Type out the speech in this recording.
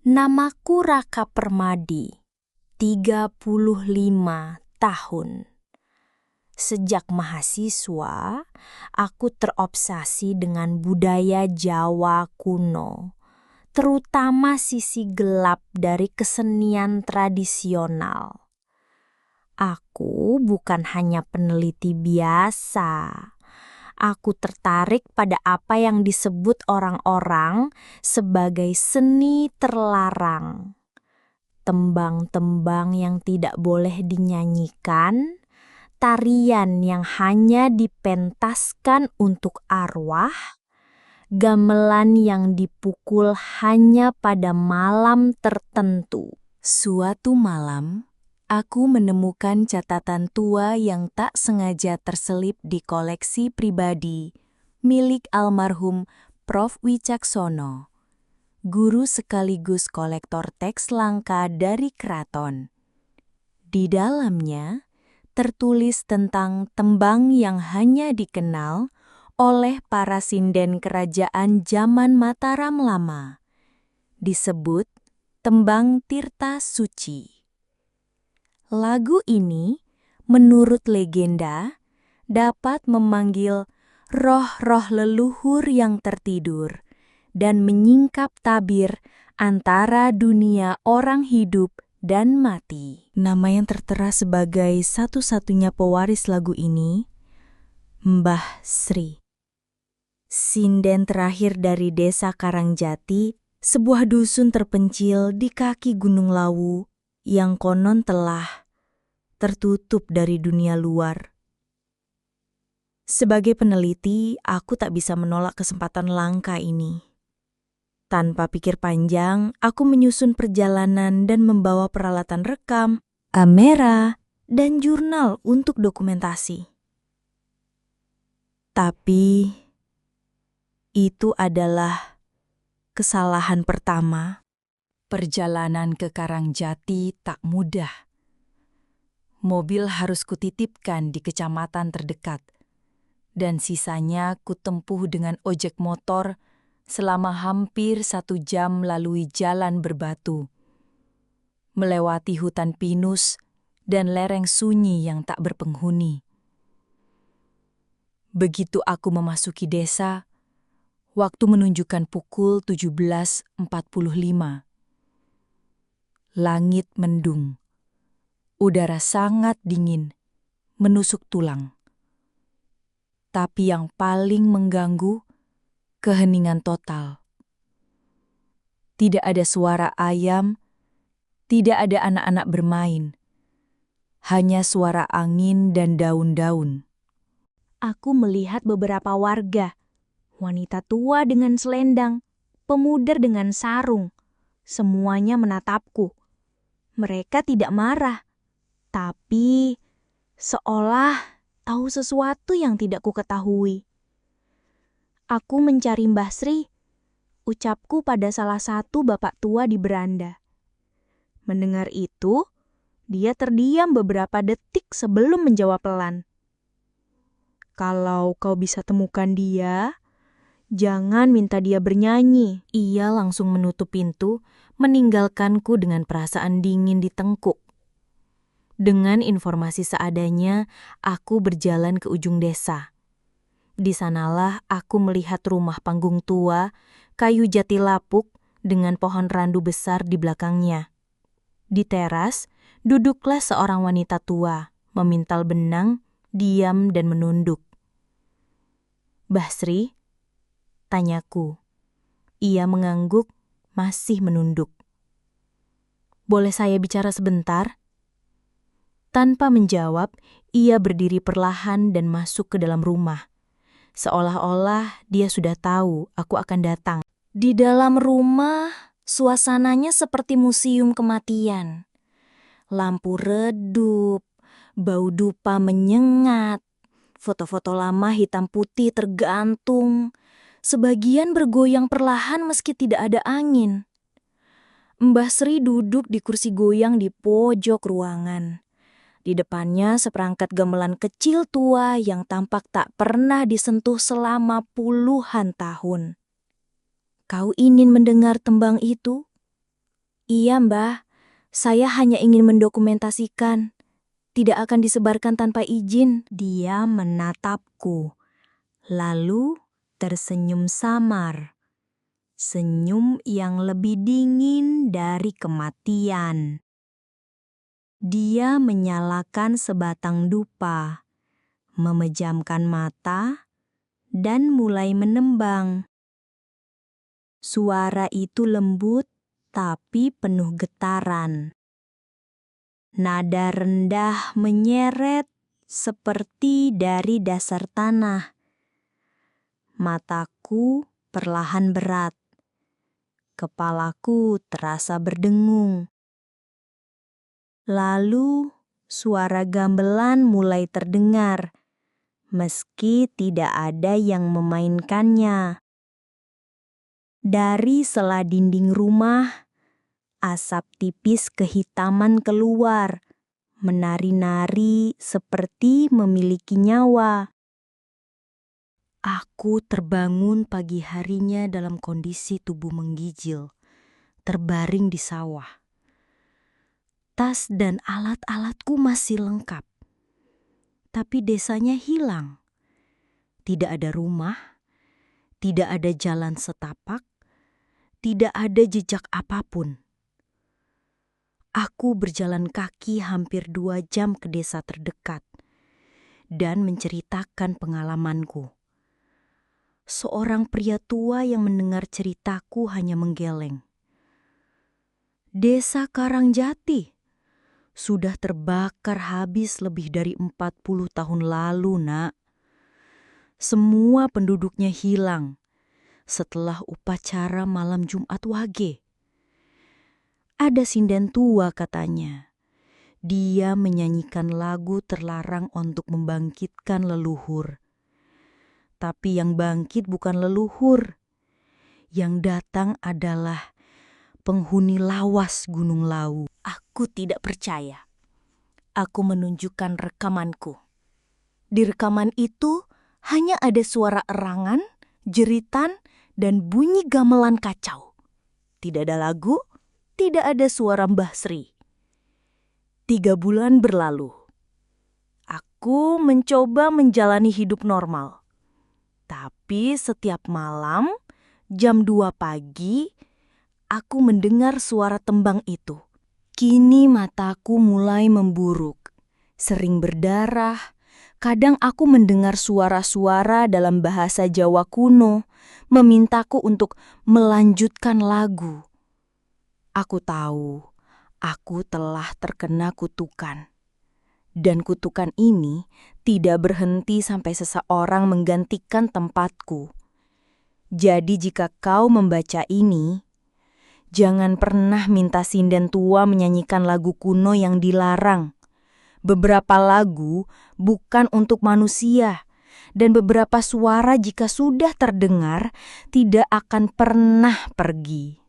Namaku Raka Permadi, 35 tahun. Sejak mahasiswa, aku terobsesi dengan budaya Jawa kuno, terutama sisi gelap dari kesenian tradisional. Aku bukan hanya peneliti biasa. Aku tertarik pada apa yang disebut orang-orang sebagai seni terlarang. Tembang-tembang yang tidak boleh dinyanyikan, tarian yang hanya dipentaskan untuk arwah, gamelan yang dipukul hanya pada malam tertentu. Suatu malam, aku menemukan catatan tua yang tak sengaja terselip di koleksi pribadi milik almarhum Prof. Wicaksono, guru sekaligus kolektor teks langka dari keraton. Di dalamnya tertulis tentang tembang yang hanya dikenal oleh para sinden kerajaan zaman Mataram lama. Disebut tembang Tirta Suci. Lagu ini, menurut legenda, dapat memanggil roh-roh leluhur yang tertidur dan menyingkap tabir antara dunia orang hidup dan mati. Nama yang tertera sebagai satu-satunya pewaris lagu ini, Mbah Sri. Sinden terakhir dari desa Karangjati, sebuah dusun terpencil di kaki Gunung Lawu yang konon telah tertutup dari dunia luar. Sebagai peneliti, aku tak bisa menolak kesempatan langka ini. Tanpa pikir panjang, aku menyusun perjalanan dan membawa peralatan rekam, kamera, dan jurnal untuk dokumentasi. Tapi, itu adalah kesalahan pertama. Perjalanan ke Karangjati tak mudah. Mobil harus kutitipkan di kecamatan terdekat, dan sisanya kutempuh dengan ojek motor selama hampir 1 jam lalui jalan berbatu, melewati hutan pinus dan lereng sunyi yang tak berpenghuni. Begitu aku memasuki desa, waktu menunjukkan pukul 17.45. Langit mendung. Udara sangat dingin, menusuk tulang. Tapi yang paling mengganggu, keheningan total. Tidak ada suara ayam, tidak ada anak-anak bermain. Hanya suara angin dan daun-daun. Aku melihat beberapa warga, wanita tua dengan selendang, pemuda dengan sarung. Semuanya menatapku. Mereka tidak marah, tapi seolah tahu sesuatu yang tidak kuketahui. Aku mencari Mbah Sri, ucapku pada salah satu bapak tua di beranda. Mendengar itu, dia terdiam beberapa detik sebelum menjawab pelan. Kalau kau bisa temukan dia, jangan minta dia bernyanyi. Ia langsung menutup pintu, meninggalkanku dengan perasaan dingin di tengkuk. Dengan informasi seadanya, aku berjalan ke ujung desa. Di sanalah aku melihat rumah panggung tua, kayu jati lapuk dengan pohon randu besar di belakangnya. Di teras, duduklah seorang wanita tua, memintal benang, diam dan menunduk. "Mbah Sri?" tanyaku. Ia mengangguk, masih menunduk. "Boleh saya bicara sebentar?" Tanpa menjawab, ia berdiri perlahan dan masuk ke dalam rumah. Seolah-olah dia sudah tahu aku akan datang. Di dalam rumah, suasananya seperti museum kematian. Lampu redup, bau dupa menyengat, foto-foto lama hitam putih tergantung. Sebagian bergoyang perlahan meski tidak ada angin. Mbah Sri duduk di kursi goyang di pojok ruangan. Di depannya seperangkat gamelan kecil tua yang tampak tak pernah disentuh selama puluhan tahun. "Kau ingin mendengar tembang itu?" Iya, Mbah. Saya hanya ingin mendokumentasikan. Tidak akan disebarkan tanpa izin. Dia menatapku, lalu tersenyum samar. Senyum yang lebih dingin dari kematian. Dia menyalakan sebatang dupa, memejamkan mata, dan mulai menembang. Suara itu lembut tapi penuh getaran. Nada rendah menyeret seperti dari dasar tanah. Mataku perlahan berat. Kepalaku terasa berdengung. Lalu suara gamelan mulai terdengar, meski tidak ada yang memainkannya. Dari sela dinding rumah, asap tipis kehitaman keluar, menari-nari seperti memiliki nyawa. Aku terbangun pagi harinya dalam kondisi tubuh menggigil, terbaring di sawah. Tas dan alat-alatku masih lengkap, tapi desanya hilang. Tidak ada rumah, tidak ada jalan setapak, tidak ada jejak apapun. Aku berjalan kaki hampir 2 jam ke desa terdekat dan menceritakan pengalamanku. Seorang pria tua yang mendengar ceritaku hanya menggeleng. Desa Karangjati sudah terbakar habis lebih dari 40 tahun lalu, Nak. Semua penduduknya hilang setelah upacara malam Jumat Wage. Ada sinden tua katanya. Dia menyanyikan lagu terlarang untuk membangkitkan leluhur. Tapi yang bangkit bukan leluhur. Yang datang adalah penghuni lawas Gunung Lawu. Aku tidak percaya. Aku menunjukkan rekamanku. Di rekaman itu hanya ada suara erangan, jeritan, dan bunyi gamelan kacau. Tidak ada lagu, tidak ada suara Mbah Sri. 3 bulan berlalu. Aku mencoba menjalani hidup normal. Tapi setiap malam, jam 2 pagi, aku mendengar suara tembang itu. Kini mataku mulai memburuk, sering berdarah. Kadang aku mendengar suara-suara dalam bahasa Jawa kuno, memintaku untuk melanjutkan lagu. Aku tahu, aku telah terkena kutukan. Dan kutukan ini tidak berhenti sampai seseorang menggantikan tempatku. Jadi jika kau membaca ini, jangan pernah minta sinden tua menyanyikan lagu kuno yang dilarang. Beberapa lagu bukan untuk manusia, dan beberapa suara jika sudah terdengar tidak akan pernah pergi.